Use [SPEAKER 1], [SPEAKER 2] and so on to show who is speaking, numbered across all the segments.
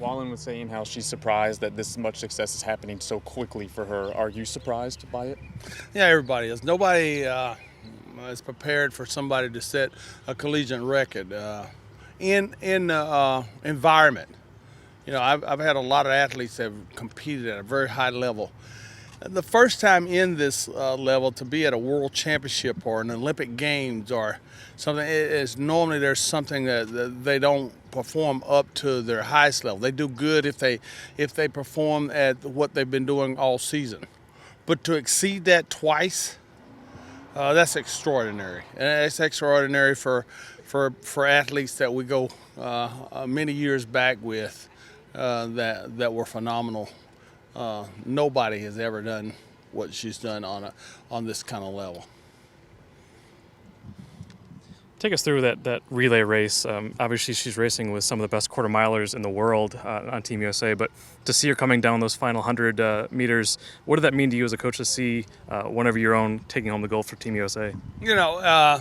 [SPEAKER 1] Wallen was saying how she's surprised that this much success is happening so quickly for her. Are you surprised by it?
[SPEAKER 2] Yeah, everybody is. Nobody is prepared for somebody to set a collegiate record in environment. You know, I've had a lot of athletes that have competed at a very high level. The first time in this level to be at a world championship or an Olympic Games or something is normally there's something that they don't perform up to their highest level. They do good if they perform at what they've been doing all season, but to exceed that twice, that's extraordinary. And it's extraordinary for athletes that we go many years back with that were phenomenal. Nobody has ever done what she's done on this kind of level.
[SPEAKER 3] Take us through that relay race. Obviously, she's racing with some of the best quarter milers in the world on Team USA. But to see her coming down those final 100 meters, what did that mean to you as a coach to see one of your own taking home the gold for Team USA?
[SPEAKER 2] You know,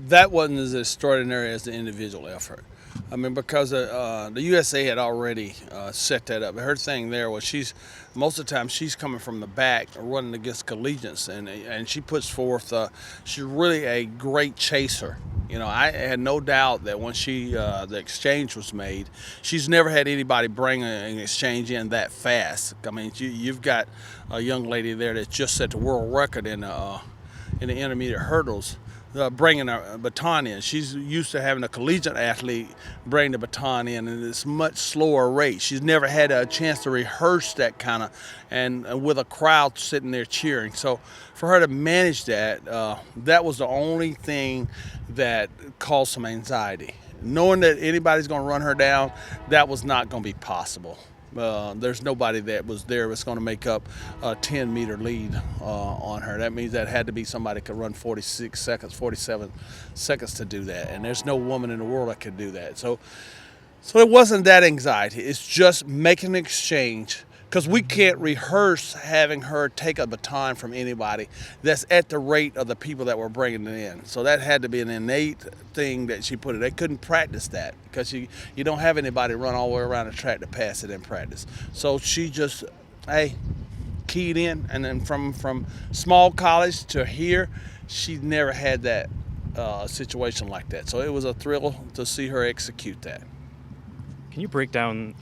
[SPEAKER 2] that wasn't as extraordinary as the individual effort. I mean, because the USA had already set that up. Her thing there was most of the time she's coming from the back running against collegiates, and she puts forth, she's really a great chaser. You know, I had no doubt that when the exchange was made, she's never had anybody bring an exchange in that fast. I mean, you've got a young lady there that just set the world record in the intermediate hurdles. Bringing a baton in. She's used to having a collegiate athlete bring the baton in this much slower rate. She's never had a chance to rehearse that kind of, and with a crowd sitting there cheering. So for her to manage that, that was the only thing that caused some anxiety. Knowing that anybody's going to run her down, that was not going to be possible. There's nobody that was there that's going to make up a 10-meter lead on her. That means that had to be somebody that could run 46 seconds, 47 seconds to do that. And there's no woman in the world that could do that. So it wasn't that anxiety. It's just making an exchange, because we can't rehearse having her take a baton from anybody that's at the rate of the people that were bringing it in. So that had to be an innate thing that she put it. They couldn't practice that because you don't have anybody run all the way around the track to pass it in practice. So she just, keyed in, and then from small college to here, she never had that situation like that. So it was a thrill to see her execute that.
[SPEAKER 3] Can you break down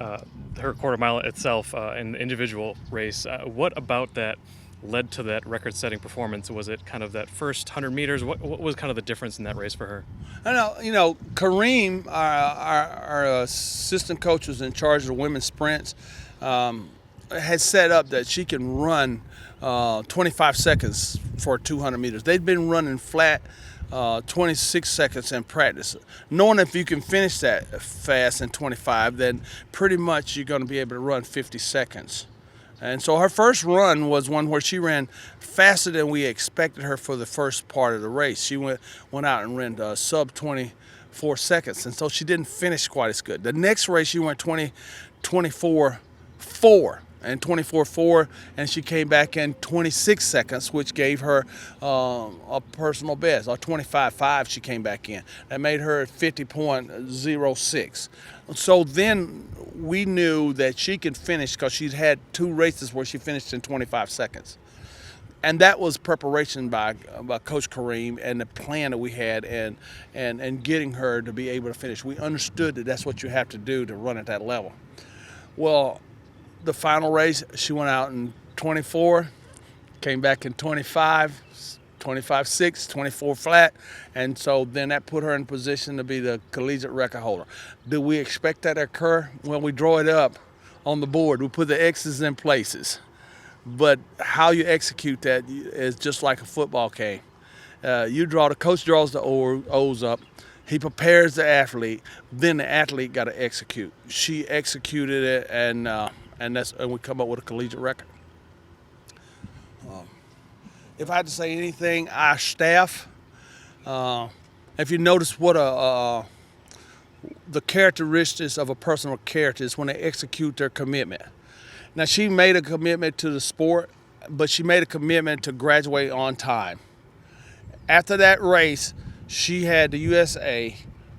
[SPEAKER 3] her quarter mile itself in the individual race? What about that led to that record-setting performance? Was it kind of that first 100 meters? What was kind of the difference in that race for her?
[SPEAKER 2] I know, Kareem, our assistant coach who's in charge of the women's sprints, has set up that she can run 25 seconds for 200 meters. They've been running flat 26 seconds in practice. Knowing if you can finish that fast in 25, then pretty much you're going to be able to run 50 seconds. And so her first run was one where she ran faster than we expected her for the first part of the race. She went out and ran sub 24 seconds, and so she didn't finish quite as good. The next race she went 24.4 and 24.4, and she came back in 26 seconds, which gave her a personal best. Or 25.5 she came back in. That made her 50.06. So then we knew that she could finish because she'd had two races where she finished in 25 seconds. And that was preparation by Coach Kareem and the plan that we had and getting her to be able to finish. We understood that that's what you have to do to run at that level. Well, the final race, she went out in 24, came back in 25, 25.6, 24 flat, and so then that put her in position to be the collegiate record holder. Do we expect that to occur? Well, we draw it up on the board. We put the X's in places. But how you execute that is just like a football game. The coach draws the O's up. He prepares the athlete. Then the athlete got to execute. She executed it, and we come up with a collegiate record. If I had to say anything, our staff, if you notice what the characteristics of a personal character is when they execute their commitment. Now, she made a commitment to the sport, but she made a commitment to graduate on time. After that race, she had the USA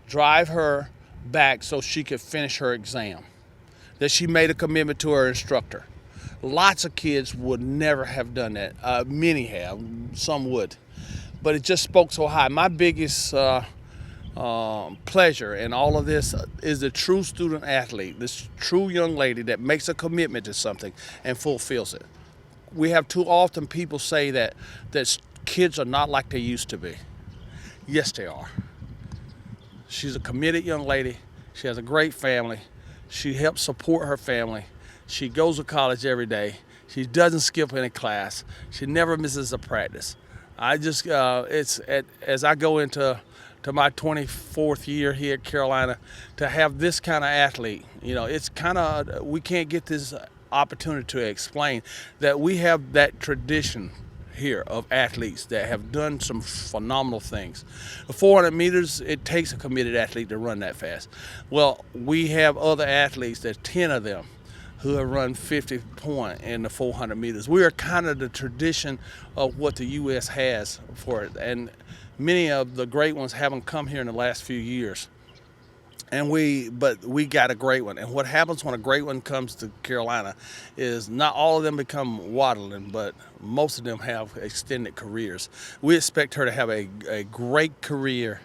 [SPEAKER 2] drive her back so she could finish her exam. that she made a commitment to her instructor. Lots of kids would never have done that. Many have, some would. But it just spoke so high. My biggest pleasure in all of this is the true student athlete, this true young lady that makes a commitment to something and fulfills it. We have too often people say that kids are not like they used to be. Yes, they are. She's a committed young lady. She has a great family. She helps support her family. She goes to college every day. She doesn't skip any class. She never misses a practice. I just, as I go into my 24th year here at Carolina, to have this kind of athlete, it's kind of, we can't get this opportunity to explain that we have that tradition here of athletes that have done some phenomenal things. The 400 meters, it takes a committed athlete to run that fast. Well, we have other athletes, there's 10 of them, who have run 50 point in the 400 meters. We are kind of the tradition of what the U.S. has for it. And many of the great ones haven't come here in the last few years. But we got a great one. And what happens when a great one comes to Carolina is not all of them become waddling, but most of them have extended careers. We expect her to have a great career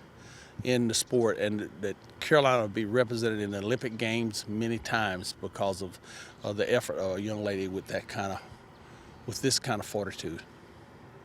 [SPEAKER 2] in the sport, and that Carolina will be represented in the Olympic Games many times because of the effort of a young lady with this kind of fortitude.